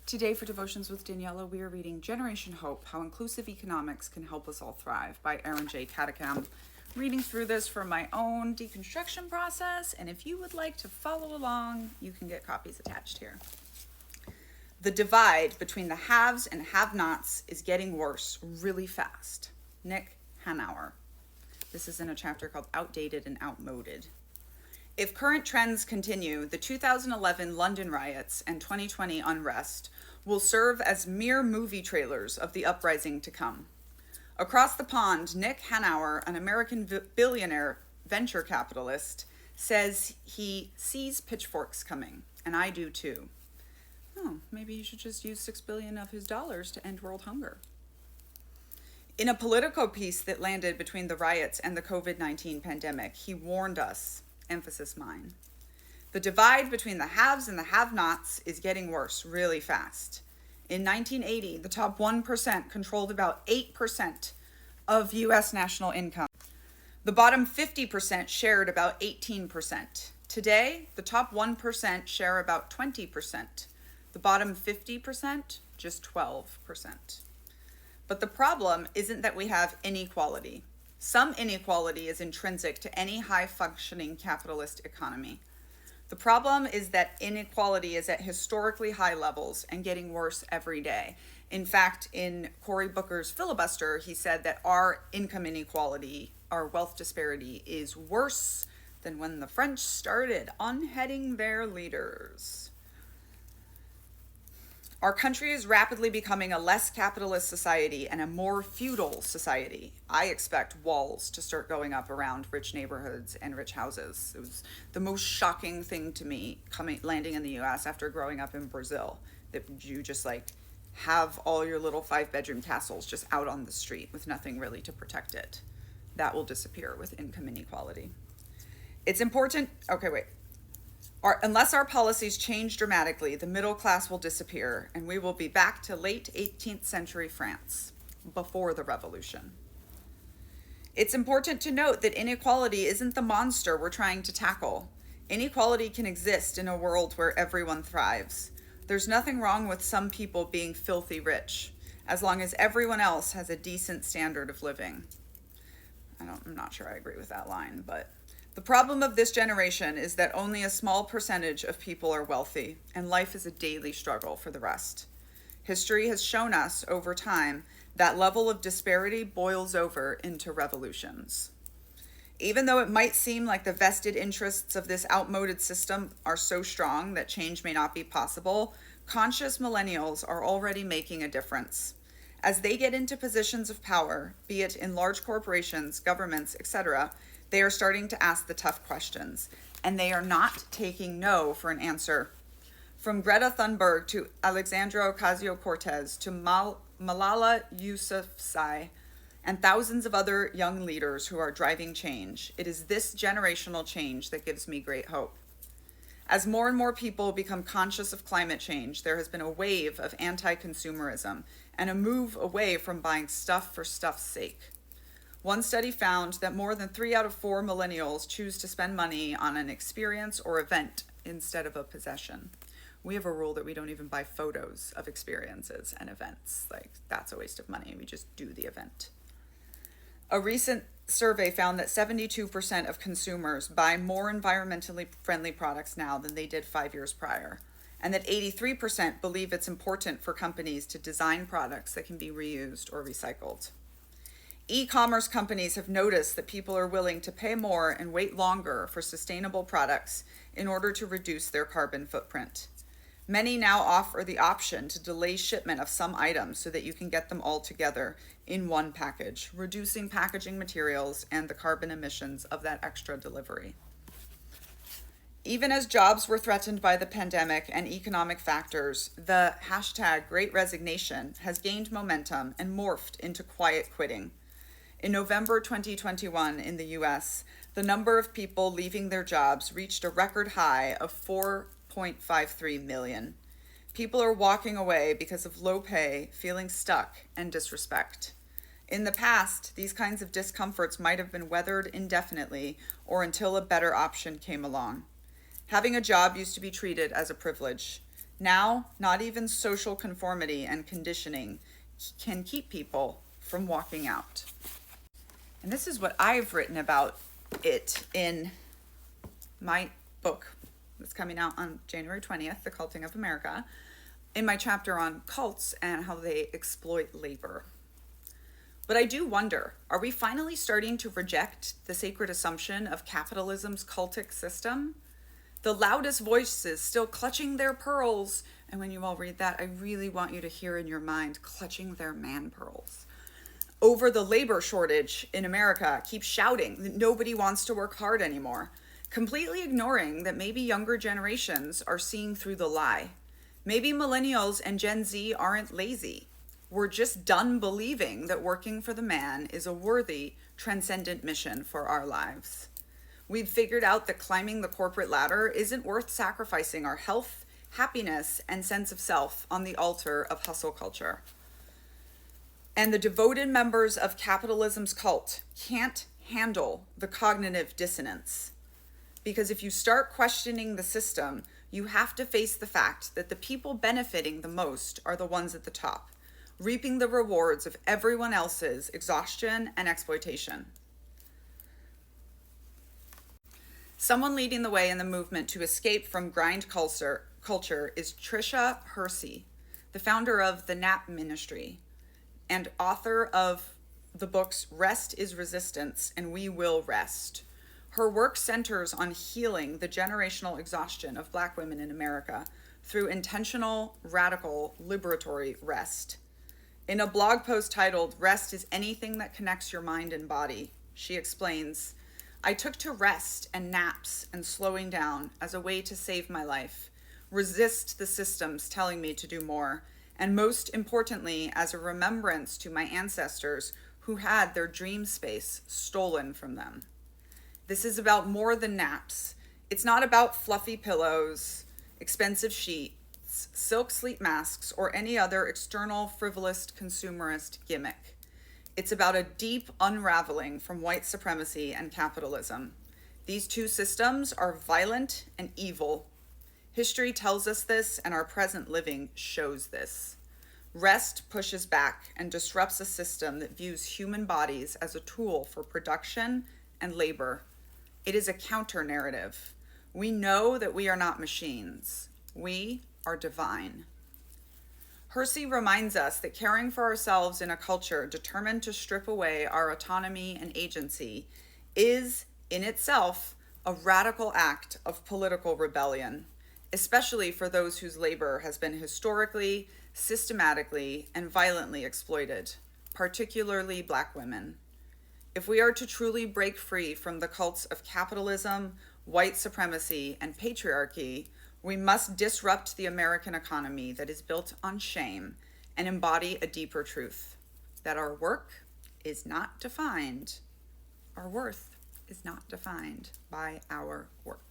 Today for Devotions with Daniella, we are reading Generation Hope, How Inclusive Economics Can Help Us All Thrive by Arunjay, Katakam. Reading through this for my own deconstruction process, and if you would like to follow along, you can get copies attached here. The divide between the haves and have-nots is getting worse really fast. Nick Hanauer. This is in a chapter called Outdated and Outmoded. If current trends continue, the 2011 London riots and 2020 unrest will serve as mere movie trailers of the uprising to come. Across the pond, Nick Hanauer, an American billionaire venture capitalist, says he sees pitchforks coming, and I do too. Oh, maybe he should just use $6 billion of his dollars to end world hunger. In a Politico piece that landed between the riots and the COVID-19 pandemic, he warned us, emphasis mine, the divide between the haves and the have-nots is getting worse really fast. In 1980, the top 1% controlled about 8% of U.S. national income. The bottom 50% shared about 18%. Today, the top 1% share about 20%. The bottom 50%, just 12%. But the problem isn't that we have inequality. Some inequality is intrinsic to any high-functioning capitalist economy. The problem is that inequality is at historically high levels and getting worse every day. In fact, in Cory Booker's Filibuster, he said that our income inequality, our wealth disparity, is worse than when the French started unheading their leaders. Our country is rapidly becoming a less capitalist society and a more feudal society. I expect walls to start going up around rich neighborhoods and rich houses. It was the most shocking thing to me landing in the US after growing up in Brazil, that you just have all your little 5-bedroom castles just out on the street with nothing really to protect it. That will disappear with income inequality. It's important, unless our policies change dramatically, the middle class will disappear, and we will be back to late 18th century France, before the revolution. It's important to note that inequality isn't the monster we're trying to tackle. Inequality can exist in a world where everyone thrives. There's nothing wrong with some people being filthy rich, as long as everyone else has a decent standard of living. I'm not sure I agree with that line, but the problem of this generation is that only a small percentage of people are wealthy, and life is a daily struggle for the rest. History has shown us over time that level of disparity boils over into revolutions. Even though it might seem like the vested interests of this outmoded system are so strong that change may not be possible, conscious millennials are already making a difference. As they get into positions of power, be it in large corporations, governments, etc., they are starting to ask the tough questions, and they are not taking no for an answer. From Greta Thunberg to Alexandra Ocasio-Cortez to Malala Yousafzai and thousands of other young leaders who are driving change, it is this generational change that gives me great hope. As more and more people become conscious of climate change, there has been a wave of anti-consumerism and a move away from buying stuff for stuff's sake. One study found that more than 3 out of 4 millennials choose to spend money on an experience or event instead of a possession. We have a rule that we don't even buy photos of experiences and events. That's a waste of money. We just do the event. A recent survey found that 72% of consumers buy more environmentally friendly products now than they did 5 years prior, and that 83% believe it's important for companies to design products that can be reused or recycled. E-commerce companies have noticed that people are willing to pay more and wait longer for sustainable products in order to reduce their carbon footprint. Many now offer the option to delay shipment of some items so that you can get them all together in one package, reducing packaging materials and the carbon emissions of that extra delivery. Even as jobs were threatened by the pandemic and economic factors, the hashtag Great Resignation has gained momentum and morphed into quiet quitting. In November 2021 in the US, the number of people leaving their jobs reached a record high of 4.53 million. People are walking away because of low pay, feeling stuck, and disrespect. In the past, these kinds of discomforts might have been weathered indefinitely or until a better option came along. Having a job used to be treated as a privilege. Now, not even social conformity and conditioning can keep people from walking out. And this is what I've written about it in my book that's coming out on January 20th, The Culting of America, in my chapter on cults and how they exploit labor. But I do wonder, are we finally starting to reject the sacred assumption of capitalism's cultic system? The loudest voices still clutching their pearls. And when you all read that, I really want you to hear in your mind, clutching their man pearls. Over the labor shortage in America, keep shouting that nobody wants to work hard anymore, completely ignoring that maybe younger generations are seeing through the lie. Maybe millennials and Gen Z aren't lazy. We're just done believing that working for the man is a worthy, transcendent mission for our lives. We've figured out that climbing the corporate ladder isn't worth sacrificing our health, happiness, and sense of self on the altar of hustle culture. And the devoted members of capitalism's cult can't handle the cognitive dissonance. Because if you start questioning the system, you have to face the fact that the people benefiting the most are the ones at the top, reaping the rewards of everyone else's exhaustion and exploitation. Someone leading the way in the movement to escape from grind culture is Tricia Hersey, the founder of the NAP Ministry and author of the books Rest is Resistance and We Will Rest. Her work centers on healing the generational exhaustion of Black women in America through intentional, radical, liberatory rest. In a blog post titled, "Rest is Anything That Connects Your Mind and Body," she explains, "I took to rest and naps and slowing down as a way to save my life, resist the systems telling me to do more, and most importantly, as a remembrance to my ancestors who had their dream space stolen from them." This is about more than naps. It's not about fluffy pillows, expensive sheets, silk sleep masks, or any other external, frivolous, consumerist gimmick. It's about a deep unraveling from white supremacy and capitalism. These two systems are violent and evil. History tells us this, and our present living shows this. Rest pushes back and disrupts a system that views human bodies as a tool for production and labor. It is a counter-narrative. We know that we are not machines. We are divine. Hersey reminds us that caring for ourselves in a culture determined to strip away our autonomy and agency is, in itself, a radical act of political rebellion, especially for those whose labor has been historically, systematically, and violently exploited, particularly Black women. If we are to truly break free from the cults of capitalism, white supremacy, and patriarchy, we must disrupt the American economy that is built on shame and embody a deeper truth, that our worth is not defined by our work.